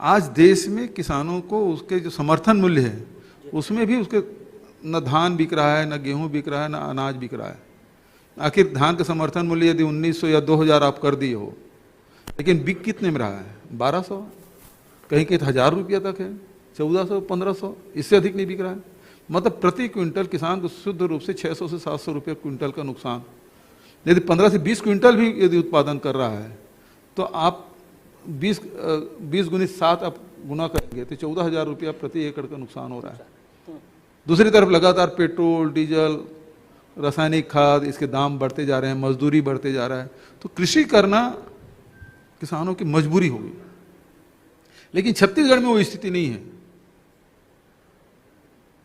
आज देश में किसानों को उसके जो समर्थन मूल्य है उसमें भी उसके न धान बिक रहा है, न गेहूं बिक रहा है, न अनाज बिक रहा है। आखिर धान का समर्थन मूल्य यदि 1900 या 2000 आप कर दिए हो, लेकिन बिक कितने में रहा है? 1200, कहीं कहीं 1000 रुपया तक है, 1400, 1500, इससे अधिक नहीं बिक रहा है। मतलब प्रति क्विंटल किसान को शुद्ध रूप से 600 से 700 रुपये क्विंटल का नुकसान। यदि 15 से 20 क्विंटल भी यदि उत्पादन कर रहा है तो आप 20 गुनी 7 आप गुना करेंगे तो 14,000 रुपया प्रति एकड़ का नुकसान हो रहा है। दूसरी तरफ लगातार पेट्रोल, डीजल, रासायनिक खाद, इसके दाम बढ़ते जा रहे हैं, मजदूरी बढ़ते जा रहा है, तो कृषि करना किसानों की मजबूरी होगी। लेकिन छत्तीसगढ़ में वो स्थिति नहीं है।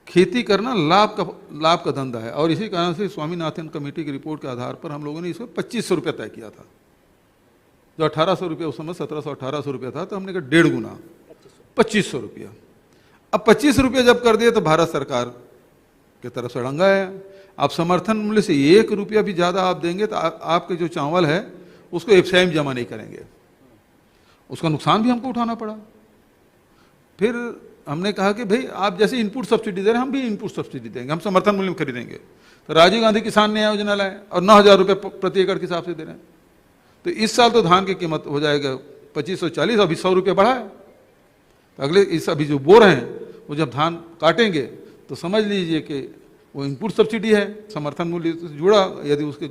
खेती करना लाभ का धंधा है और इसी कारण से स्वामीनाथन कमेटी की रिपोर्ट के आधार पर हम लोगों ने इसको 2500 रुपया तय किया था। जो 1800 रुपया उस समय 1700-1800 रुपया था, तो हमने कहा 1.5 गुना 2500 रुपया। अब 25 रुपये जब कर दिए तो भारत सरकार की तरफ से अड़ंगा है। आप समर्थन मूल्य से 1 रुपया भी ज़्यादा आप देंगे तो आपके जो चावल है उसको एफसीआई जमा नहीं करेंगे, उसका नुकसान भी हमको उठाना पड़ा। फिर हमने कहा कि भाई आप जैसे इनपुट सब्सिडी दे रहे हैं हम भी इनपुट सब्सिडी देंगे, हम समर्थन मूल्य में खरीदेंगे। तो राजीव गांधी किसान न्याय योजना लाए और 9,000 रुपये प्रति एकड़ के हिसाब से दे रहे हैं। तो इस साल तो धान की कीमत हो जाएगा 2540, अभी 100 रुपये बढ़ा है। तो अगले इस अभी जो बो रहे हैं वो जब धान काटेंगे तो समझ लीजिए कि वो इनपुट सब्सिडी है, समर्थन मूल्य से जुड़ा, यदि उसके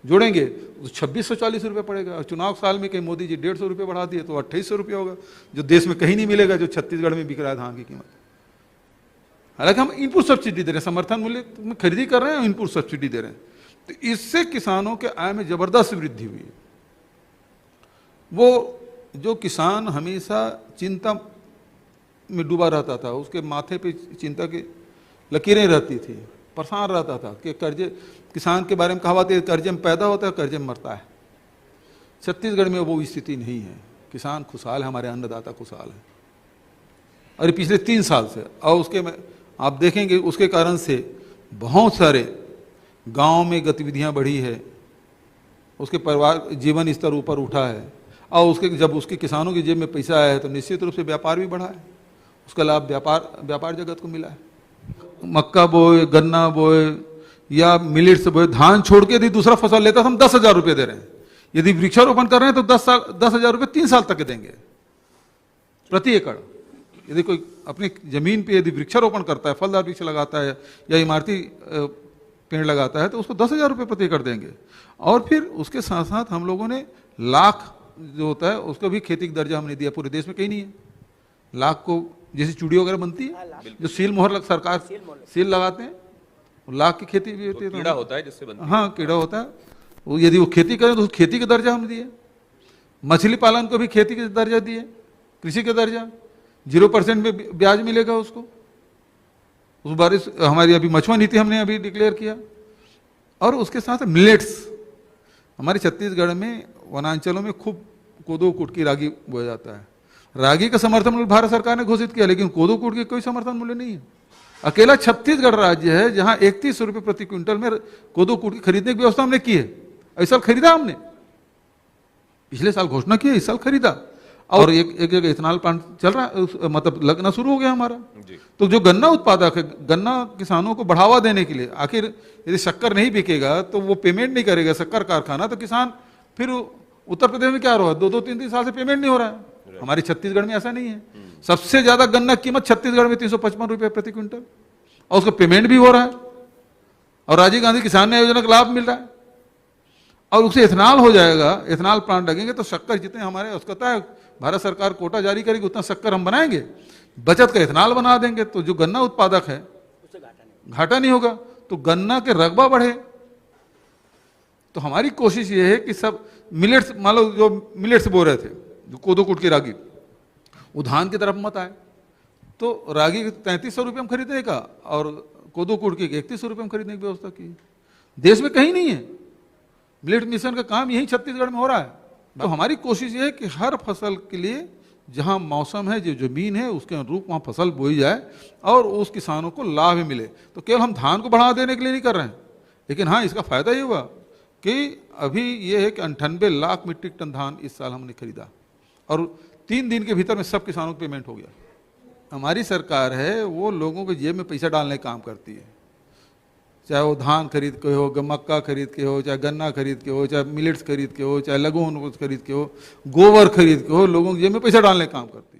जोड़ेंगे तो 2640 रुपये पड़ेगा। और चुनाव साल में कहीं मोदी जी 150 रुपये बढ़ा दिए तो 2800 रुपये होगा, जो देश में कहीं नहीं मिलेगा, जो छत्तीसगढ़ में बिक रहा है धान की कीमत। हालांकि हम इनपुट सब्सिडी दे रहे हैं, समर्थन मूल्य में खरीदी कर रहे हैं, इनपुट सब्सिडी दे रहे हैं, तो इससे किसानों के आय में जबरदस्त वृद्धि हुई है। वो जो किसान हमेशा चिंता में डूबा रहता था, उसके माथे पे चिंता की लकीरें रहती थी, परेशान रहता था कि कर्जे, किसान के बारे में कहावत है, कर्जे में पैदा होता है, कर्जे में मरता है। छत्तीसगढ़ में वो स्थिति नहीं है, किसान खुशहाल है, हमारे अन्नदाता खुशहाल है। और पिछले 3 साल से, और उसके में आप देखेंगे उसके कारण से बहुत सारे गांव में गतिविधियां बढ़ी है, उसके परिवार जीवन स्तर ऊपर उठा है, और उसके जब उसके किसानों की जेब में पैसा आया है तो निश्चित रूप से व्यापार भी बढ़ा है, उसका लाभ व्यापार जगत को मिला है। मक्का बोए, गन्ना बोए या मिलेट्स बोए, धान छोड़ के यदि दूसरा फसल लेता तो हम 10,000 रुपये दे रहे हैं। यदि वृक्षारोपण कर रहे हैं तो 10,000 रुपये 3 साल तक के देंगे प्रति एकड़। यदि कोई अपनी जमीन पे यदि वृक्षारोपण करता है, फलदार वृक्ष लगाता है या इमारती पेड़ लगाता है, तो उसको 10,000 रुपये प्रति एकड़ देंगे। और फिर उसके साथ साथ हम लोगों ने लाख जो होता है उसको भी खेती का दर्जा हमने दिया, पूरे देश में कहीं नहीं है। लाख को जैसे चूड़ी वगैरह बनती है, जो सील मोहर सरकार सील लगाते हैं, लाख की खेती भी होती है, कीड़ा होता है जिससे बनती है। हाँ, कीड़ा होता है, वो यदि वो खेती करें तो खेती का दर्जा हम दिए। मछली पालन को भी खेती का दर्जा दिए, कृषि का दर्जा, 0% में ब्याज मिलेगा उसको। उस बारिश हमारी अभी मछुआ नीति हमने अभी डिक्लेयर किया। और उसके साथ मिलेट्स, हमारे छत्तीसगढ़ में वनांचलों में खूब कोदो कुट की रागी बोया जाता है। रागी का समर्थन मूल्य भारत सरकार ने घोषित किया, लेकिन कोदो कुट की कोई समर्थन मूल्य नहीं है। अकेला छत्तीसगढ़ राज्य है जहां 31 रुपये प्रति क्विंटल में कोदो कुट की खरीदने की व्यवस्था हमने की है। इस साल खरीदा हमने, पिछले साल घोषणा की है, इस साल खरीदा। और एक जगह इथेनॉल प्लांट चल रहा है, मतलब लगना शुरू हो गया हमारा। तो जो गन्ना उत्पादक है, गन्ना किसानों को बढ़ावा देने के लिए, आखिर यदि शक्कर नहीं बिकेगा तो वो पेमेंट नहीं करेगा शक्कर कारखाना, तो किसान फिर उत्तर प्रदेश में क्या हो रहा है, 2-3 साल से पेमेंट नहीं हो रहा है। हमारे छत्तीसगढ़ में ऐसा नहीं है। सबसे ज्यादा गन्ना कीमत छत्तीसगढ़ में 355 रुपये प्रति क्विंटल, और उसका पेमेंट भी हो रहा है, और राजीव गांधी किसान न्याय योजना का लाभ मिल रहा है। और उससे इथेनॉल हो जाएगा, इथेनॉल प्लांट लगेंगे तो शक्कर जितने हमारे आवश्यकता है, भारत सरकार कोटा जारी करेगी, उतना शक्कर हम बनाएंगे, बचत का इथेनॉल बना देंगे, तो जो गन्ना उत्पादक है घाटा नहीं होगा, तो गन्ना के रकबा बढ़े। तो हमारी कोशिश ये है कि सब मिलेट्स, मान लो जो मिलेट्स बो रहे थे, जो कोदो कुट की रागी, वो धान की तरफ मत आए, तो रागी 3300 रुपये में खरीदने का और कोदो कुट की 3100 रुपये में खरीदने की व्यवस्था की। देश में कहीं नहीं है। मिलेट मिशन का काम यही छत्तीसगढ़ में हो रहा है। तो हमारी कोशिश ये है कि हर फसल के लिए जहाँ मौसम है, जो जमीन है, उसके अनुरूप वहाँ फसल बोई जाए और उस किसानों को लाभ मिले। तो केवल हम धान को बढ़ावा देने के लिए नहीं कर रहे हैं, लेकिन हाँ, इसका फायदा ये हुआ कि अभी ये है कि 98 लाख मीट्रिक टन धान इस साल हमने खरीदा और 3 दिन के भीतर में सब किसानों को पेमेंट हो गया। हमारी सरकार है वो लोगों के जेब में पैसा डालने का काम करती है, चाहे वो धान खरीद के हो, मक्का खरीद के हो, चाहे गन्ना खरीद के हो, चाहे मिलेट्स खरीद के हो, चाहे लघु वनोपज खरीद के हो, गोबर खरीद के हो, लोगों के जेब में पैसा डालने का काम करती है।